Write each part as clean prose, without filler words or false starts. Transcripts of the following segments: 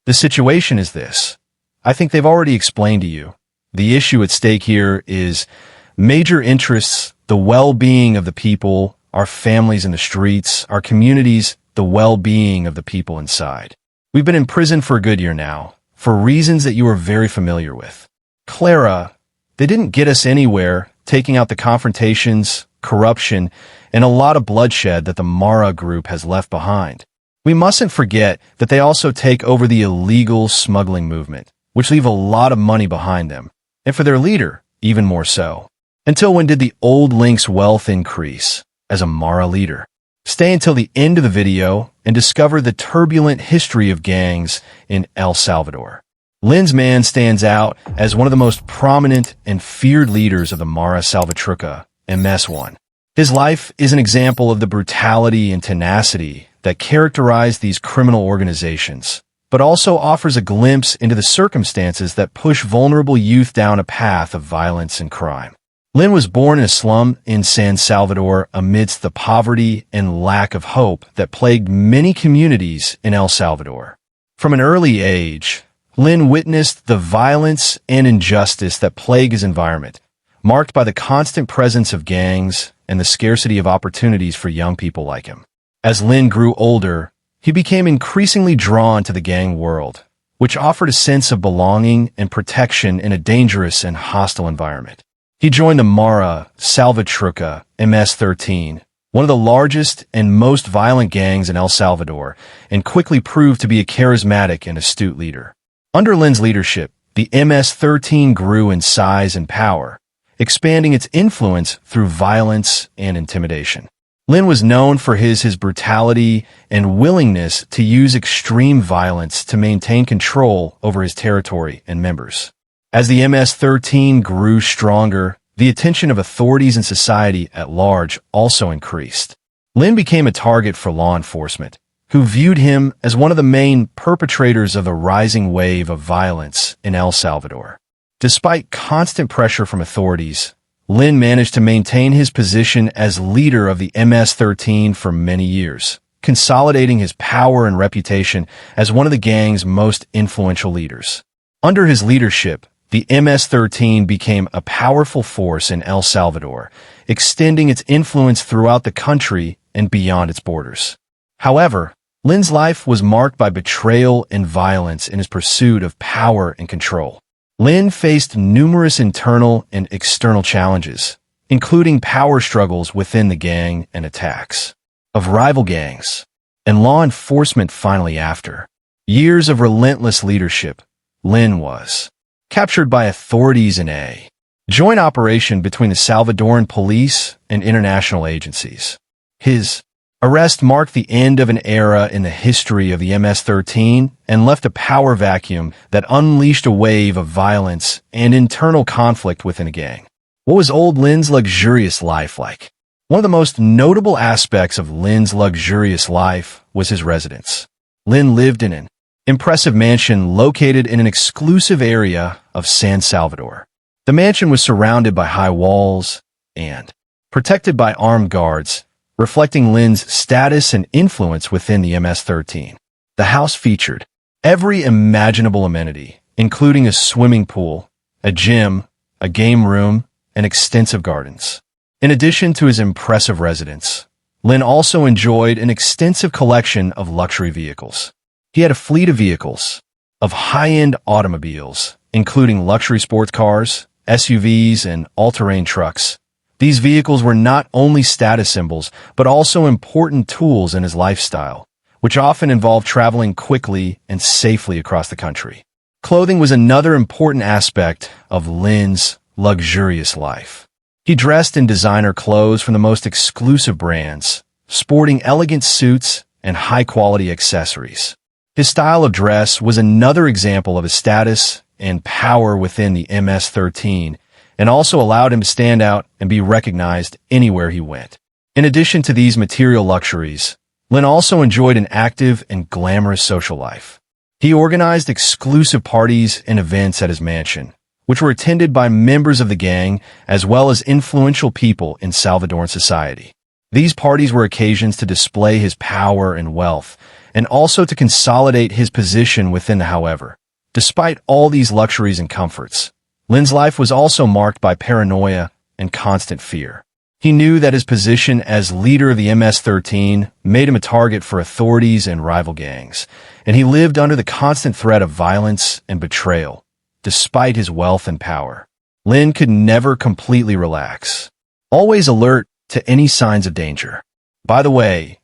The situation is this. I think they've already explained to you. The issue at stake here is major interests, the well-being of the people, our families in the streets, our communities, the well-being of the people inside. We've been in prison for a good year now, for reasons that you are very familiar with. Clara, they didn't get us anywhere, taking out the confrontations, corruption, and a lot of bloodshed that the Mara group has left behind. We mustn't forget that they also take over the illegal smuggling movement, which leave a lot of money behind them, and for their leader, even more so. Until when did the old Link's wealth increase as a Mara leader? Stay until the end of the video and discover the turbulent history of gangs in El Salvador. Lin's man stands out as one of the most prominent and feared leaders of the Mara Salvatrucha, MS-1. His life is an example of the brutality and tenacity that characterize these criminal organizations, but also offers a glimpse into the circumstances that push vulnerable youth down a path of violence and crime. Lin was born in a slum in San Salvador amidst the poverty and lack of hope that plagued many communities in El Salvador. From an early age, Lin witnessed the violence and injustice that plague his environment, marked by the constant presence of gangs and the scarcity of opportunities for young people like him. As Lin grew older, he became increasingly drawn to the gang world, which offered a sense of belonging and protection in a dangerous and hostile environment. He joined the Mara Salvatrucha MS-13, one of the largest and most violent gangs in El Salvador, and quickly proved to be a charismatic and astute leader. Under Lin's leadership, the MS-13 grew in size and power, expanding its influence through violence and intimidation. Lin was known for his brutality and willingness to use extreme violence to maintain control over his territory and members. As the MS-13 grew stronger, the attention of authorities and society at large also increased. Lin became a target for law enforcement, who viewed him as one of the main perpetrators of the rising wave of violence in El Salvador. Despite constant pressure from authorities, Lin managed to maintain his position as leader of the MS-13 for many years, consolidating his power and reputation as one of the gang's most influential leaders. Under his leadership, the MS-13 became a powerful force in El Salvador, extending its influence throughout the country and beyond its borders. However, Lin's life was marked by betrayal and violence in his pursuit of power and control. Lin faced numerous internal and external challenges, including power struggles within the gang and attacks of rival gangs, and law enforcement finally after years of relentless leadership. Lin was captured by authorities in a joint operation between the Salvadoran police and international agencies. His arrest marked the end of an era in the history of the MS-13 and left a power vacuum that unleashed a wave of violence and internal conflict within a gang. What was old Lin's luxurious life like? One of the most notable aspects of Lin's luxurious life was his residence. Lin lived in an impressive mansion located in an exclusive area of San Salvador. The mansion was surrounded by high walls and protected by armed guards, reflecting Lin's status and influence within the MS-13. The house featured every imaginable amenity, including a swimming pool, a gym, a game room, and extensive gardens. In addition to his impressive residence, Lin also enjoyed an extensive collection of luxury vehicles. He had a fleet of vehicles, of high-end automobiles, including luxury sports cars, SUVs, and all-terrain trucks. These vehicles were not only status symbols, but also important tools in his lifestyle, which often involved traveling quickly and safely across the country. Clothing was another important aspect of Lin's luxurious life. He dressed in designer clothes from the most exclusive brands, sporting elegant suits and high-quality accessories. His style of dress was another example of his status and power within the MS-13, and also allowed him to stand out and be recognized anywhere he went. In addition to these material luxuries, Lin also enjoyed an active and glamorous social life. He organized exclusive parties and events at his mansion, which were attended by members of the gang as well as influential people in Salvadoran society. These parties were occasions to display his power and wealth, and also to consolidate his position within the however. Despite all these luxuries and comforts, Lin's life was also marked by paranoia and constant fear. He knew that his position as leader of the MS-13 made him a target for authorities and rival gangs, and he lived under the constant threat of violence and betrayal, despite his wealth and power. Lin could never completely relax, always alert to any signs of danger. By the way,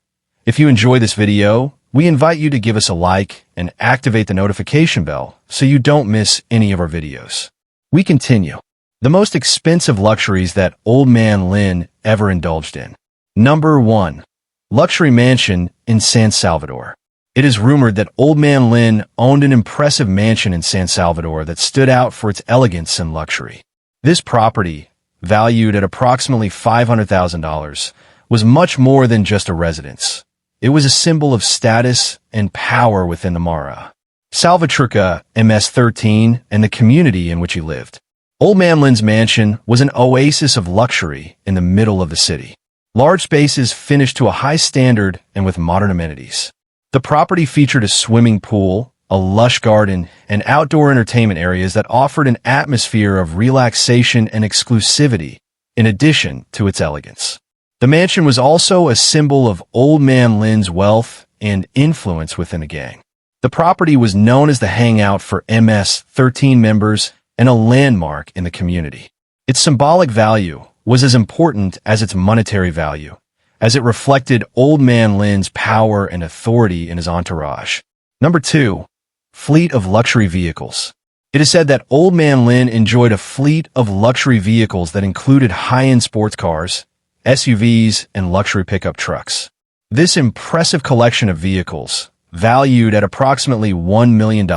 if you enjoy this video, we invite you to give us a like and activate the notification bell so you don't miss any of our videos. We continue. The most expensive luxuries that Old Man Lin ever indulged in. Number 1. Luxury mansion in San Salvador. It is rumored that Old Man Lin owned an impressive mansion in San Salvador that stood out for its elegance and luxury. This property, valued at approximately $500,000, was much more than just a residence. It was a symbol of status and power within the Mara Salvatrucha MS-13 and the community in which he lived. Old Man Lin's mansion was an oasis of luxury in the middle of the city. Large spaces finished to a high standard and with modern amenities. The property featured a swimming pool, a lush garden, and outdoor entertainment areas that offered an atmosphere of relaxation and exclusivity, in addition to its elegance. The mansion was also a symbol of Old Man Lin's wealth and influence within the gang. The property was known as the hangout for MS-13 members and a landmark in the community. Its symbolic value was as important as its monetary value, as it reflected Old Man Lin's power and authority in his entourage. Number 2. Fleet of luxury vehicles. It is said that Old Man Lin enjoyed a fleet of luxury vehicles that included high-end sports cars, SUVs, and luxury pickup trucks. This impressive collection of vehicles, valued at approximately $1 million,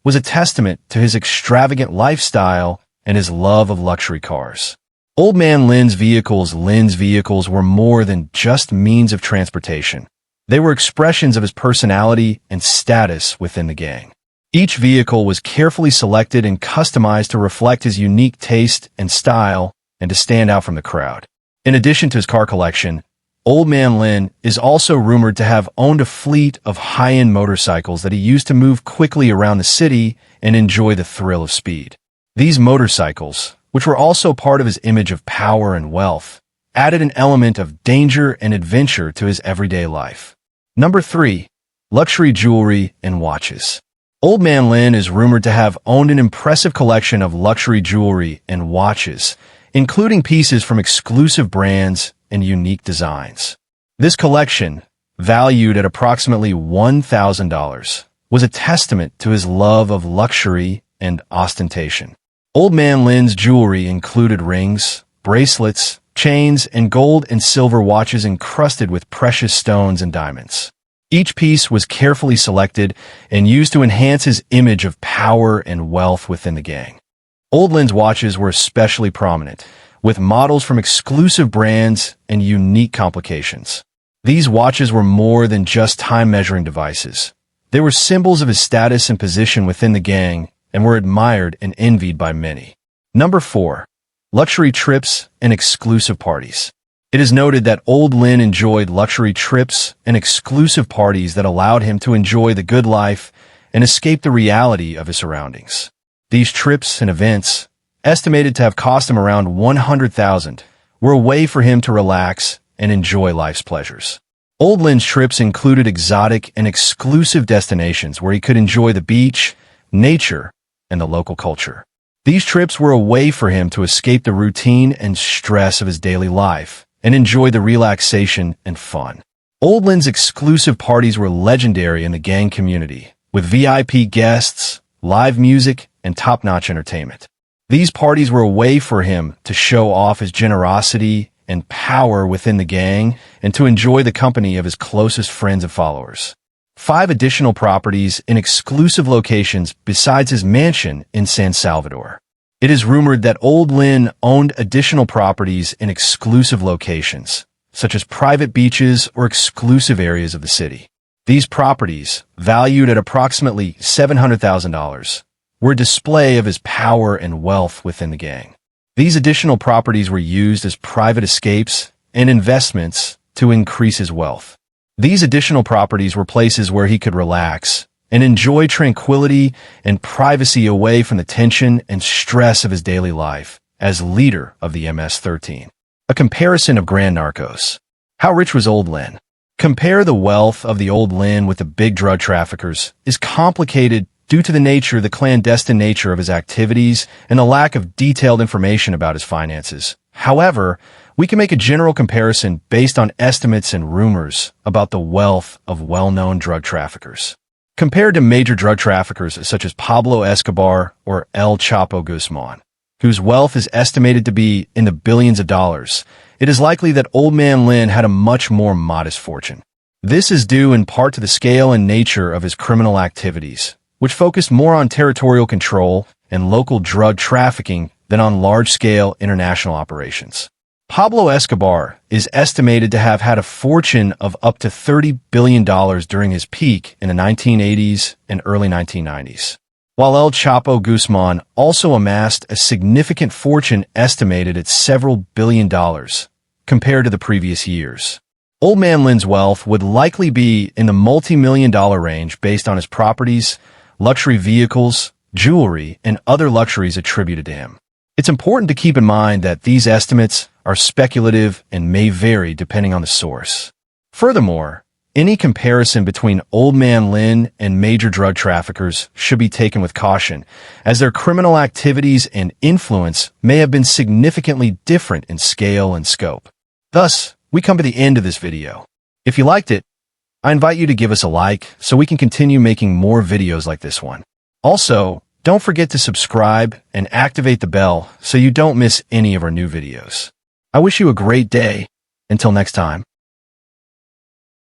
was a testament to his extravagant lifestyle and his love of luxury cars. Old Man Lin's vehicles were more than just means of transportation. They were expressions of his personality and status within the gang. Each vehicle was carefully selected and customized to reflect his unique taste and style and to stand out from the crowd. In addition to his car collection, Old Man Lin is also rumored to have owned a fleet of high-end motorcycles that he used to move quickly around the city and enjoy the thrill of speed. These motorcycles, which were also part of his image of power and wealth, added an element of danger and adventure to his everyday life. Number 3. Luxury jewelry and watches. Old Man Lin is rumored to have owned an impressive collection of luxury jewelry and watches, including pieces from exclusive brands and unique designs. This collection, valued at approximately $1,000, was a testament to his love of luxury and ostentation. Old Man Lin's jewelry included rings, bracelets, chains, and gold and silver watches encrusted with precious stones and diamonds. Each piece was carefully selected and used to enhance his image of power and wealth within the gang. Old Lin's watches were especially prominent, with models from exclusive brands and unique complications. These watches were more than just time-measuring devices. They were symbols of his status and position within the gang and were admired and envied by many. Number 4. Luxury trips and exclusive parties. It is noted that Old Lin enjoyed luxury trips and exclusive parties that allowed him to enjoy the good life and escape the reality of his surroundings. These trips and events, estimated to have cost him around $100,000, were a way for him to relax and enjoy life's pleasures. Old Lin's trips included exotic and exclusive destinations where he could enjoy the beach, nature, and the local culture. These trips were a way for him to escape the routine and stress of his daily life and enjoy the relaxation and fun. Old Lin's exclusive parties were legendary in the gang community, with VIP guests, live music, and top-notch entertainment. These parties were a way for him to show off his generosity and power within the gang and to enjoy the company of his closest friends and followers. 5 additional properties in exclusive locations besides his mansion in San Salvador. It is rumored that Old Lin owned additional properties in exclusive locations, such as private beaches or exclusive areas of the city. These properties, valued at approximately $700,000, were a display of his power and wealth within the gang. These additional properties were used as private escapes and investments to increase his wealth. These additional properties were places where he could relax and enjoy tranquility and privacy away from the tension and stress of his daily life as leader of the MS-13. A comparison of Grand Narcos. How rich was Old Lynn? Compare the wealth of the Old Lynn with the big drug traffickers is complicated due to the clandestine nature of his activities and the lack of detailed information about his finances. However, we can make a general comparison based on estimates and rumors about the wealth of well-known drug traffickers. Compared to major drug traffickers such as Pablo Escobar or El Chapo Guzman, whose wealth is estimated to be in the billions of dollars, it is likely that Old Man Lynn had a much more modest fortune. This is due in part to the scale and nature of his criminal activities, which focused more on territorial control and local drug trafficking than on large-scale international operations. Pablo Escobar is estimated to have had a fortune of up to $30 billion during his peak in the 1980s and early 1990s, while El Chapo Guzman also amassed a significant fortune estimated at several billion dollars compared to the previous years. Old Man Lynn's wealth would likely be in the multi-million-dollar range based on his properties, luxury vehicles, jewelry, and other luxuries attributed to him. It's important to keep in mind that these estimates are speculative and may vary depending on the source. Furthermore, any comparison between Old Man Lynn and major drug traffickers should be taken with caution, as their criminal activities and influence may have been significantly different in scale and scope. Thus, we come to the end of this video. If you liked it, I invite you to give us a like so we can continue making more videos like this one. Also, don't forget to subscribe and activate the bell so you don't miss any of our new videos. I wish you a great day. Until next time.